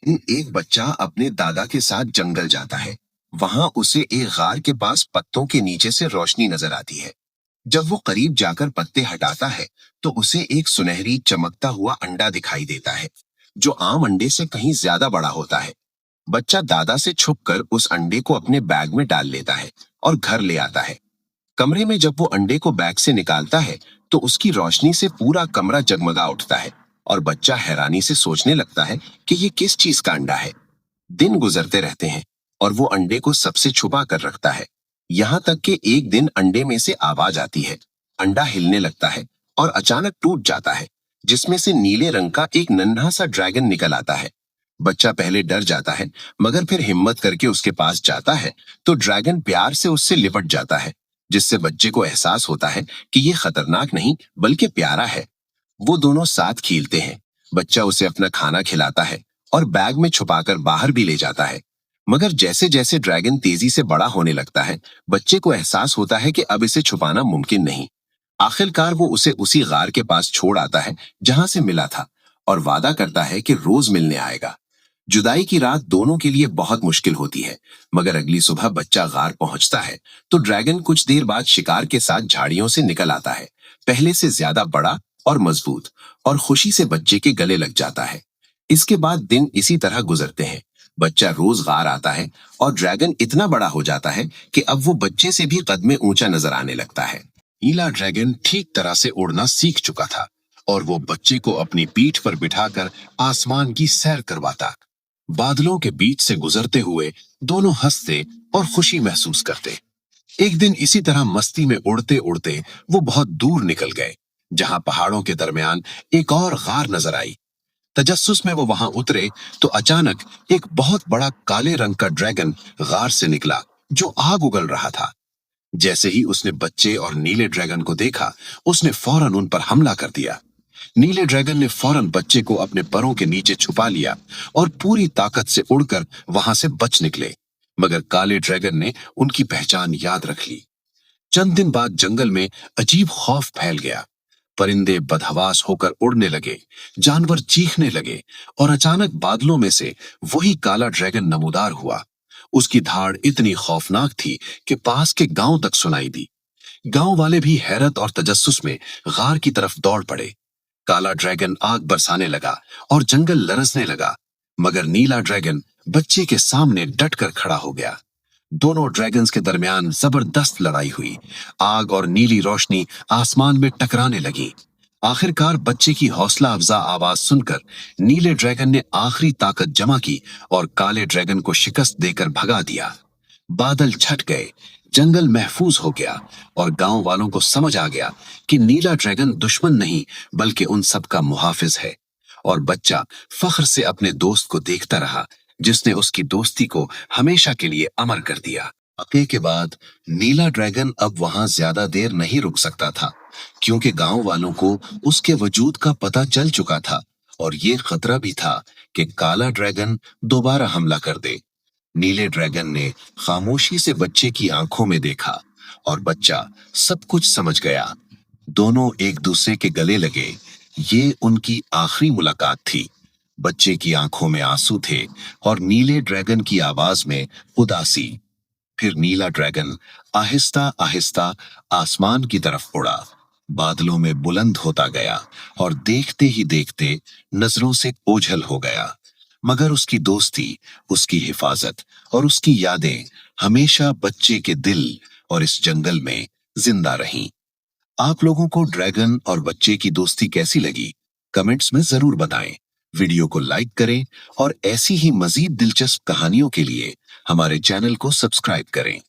एक बच्चा अपने दादा के साथ जंगल जाता है। वहां उसे एक गार के पास पत्तों के नीचे से रोशनी नजर आती है। जब वो करीब जाकर पत्ते हटाता है तो उसे एक सुनहरी चमकता हुआ अंडा दिखाई देता है, जो आम अंडे से कहीं ज्यादा बड़ा होता है। बच्चा दादा से छुपकर उस अंडे को अपने बैग में डाल लेता है और घर ले आता है। कमरे में जब वो अंडे को बैग से निकालता है तो उसकी रोशनी से पूरा कमरा जगमगा उठता है और बच्चा हैरानी से सोचने लगता है कि ये किस चीज का अंडा है। दिन गुजरते रहते हैं और वो अंडे को सबसे छुपा कर रखता है। यहाँ तक कि एक दिन अंडे में से आवाज आती है। अंडा हिलने लगता है और अचानक टूट जाता है, जिसमें से नीले रंग का एक नन्हा सा ड्रैगन निकल आता है। बच्चा पहले डर जाता है, मगर फिर हिम्मत करके उसके पास जाता है तो ड्रैगन प्यार से उससे लिपट जाता है, जिससे बच्चे को एहसास होता है कि ये खतरनाक नहीं बल्कि प्यारा है। वो दोनों साथ खेलते हैं। बच्चा उसे अपना खाना खिलाता है और बैग में छुपाकर बाहर भी ले जाता है। मगर जैसे जैसे ड्रैगन तेजी से बड़ा होने लगता है, बच्चे को एहसास होता है कि अब इसे छुपाना मुमकिन नहीं। आखिरकार वो उसे उसी गार के पास छोड़ आता है जहां से मिला था और वादा करता है कि रोज मिलने आएगा। जुदाई की रात दोनों के लिए बहुत मुश्किल होती है, मगर अगली सुबह बच्चा गार पहुंचता है तो ड्रैगन कुछ देर बाद शिकार के साथ झाड़ियों से निकल आता है, पहले से ज्यादा बड़ा और मजबूत, और खुशी से बच्चे के गले लग जाता है। इसके बाद दिन इसी तरह गुजरते हैं। बच्चा रोज गार आता है और ड्रैगन इतना बड़ा हो जाता है कि अब वो बच्चे से भी कद में ऊंचा नजर आने लगता है। नीला ड्रैगन ठीक तरह से उड़ना सीख चुका था और वो बच्चे को अपनी पीठ पर बिठाकर आसमान की सैर करवाता। बादलों के बीच से गुजरते हुए दोनों हंसते और खुशी महसूस करते। एक दिन इसी तरह मस्ती में उड़ते उड़ते वो बहुत दूर निकल गए, जहां पहाड़ों के दरमियान एक और गार नजर आई। तजस्सुस में वो वहां उतरे तो अचानक एक बहुत बड़ा काले रंग का ड्रैगन गार से निकला, जो आग उगल रहा था। जैसे ही उसने बच्चे और नीले ड्रैगन को देखा, उसने फौरन उन पर हमला कर दिया। नीले ड्रैगन ने फौरन बच्चे को अपने परों के नीचे छुपा लिया और पूरी ताकत से उड़कर वहां से बच निकले, मगर काले ड्रैगन ने उनकी पहचान याद रख ली। चंद दिन बाद जंगल में अजीब खौफ फैल गया। परिंदे बदहवास होकर उड़ने लगे, जानवर चीखने लगे और अचानक बादलों में से वही काला ड्रैगन नमूदार हुआ। उसकी धाड़ इतनी खौफनाक थी कि पास के गांव तक सुनाई दी। गांव वाले भी हैरत और तजस्सुस में गार की तरफ दौड़ पड़े। काला ड्रैगन आग बरसाने लगा और जंगल लरसने लगा, मगर नीला ड्रैगन बच्चे के सामने डटकर खड़ा हो गया। दोनों ड्रैगन्स के दरमियान जबरदस्त लड़ाई हुई। आग और नीली रोशनी आसमान में टकराने लगी। आखिरकार बच्चे की हौसला अफजा आवाज सुनकर नीले ड्रैगन ने आखिरी ताकत जमा की और काले ड्रैगन को शिकस्त देकर भगा दिया। बादल छट गए, जंगल महफूज हो गया और गांव वालों को समझ आ गया कि नीला ड्रैगन दुश्मन नहीं बल्कि उन सब का मुहाफिज है। और बच्चा फख्र से अपने दोस्त को देखता रहा, जिसने उसकी दोस्ती को हमेशा के लिए अमर कर दिया। वाक़े के बाद नीला ड्रैगन अब वहां ज्यादा देर नहीं रुक सकता था, क्योंकि गांव वालों को उसके वजूद का पता चल चुका था और ये खतरा भी था कि काला ड्रैगन दोबारा हमला कर दे। नीले ड्रैगन ने खामोशी से बच्चे की आंखों में देखा और बच्चा सब कुछ समझ गया। दोनों एक दूसरे के गले लगे। ये उनकी आखिरी मुलाकात थी। बच्चे की आंखों में आंसू थे और नीले ड्रैगन की आवाज में उदासी। फिर नीला ड्रैगन आहिस्ता आहिस्ता आसमान की तरफ उड़ा, बादलों में बुलंद होता गया और देखते ही देखते नजरों से ओझल हो गया। मगर उसकी दोस्ती, उसकी हिफाजत और उसकी यादें हमेशा बच्चे के दिल और इस जंगल में जिंदा रहीं। आप लोगों को ड्रैगन और बच्चे की दोस्ती कैसी लगी? कमेंट्स में जरूर बताएं। वीडियो को लाइक करें और ऐसी ही मजीद दिलचस्प कहानियों के लिए हमारे चैनल को सब्सक्राइब करें।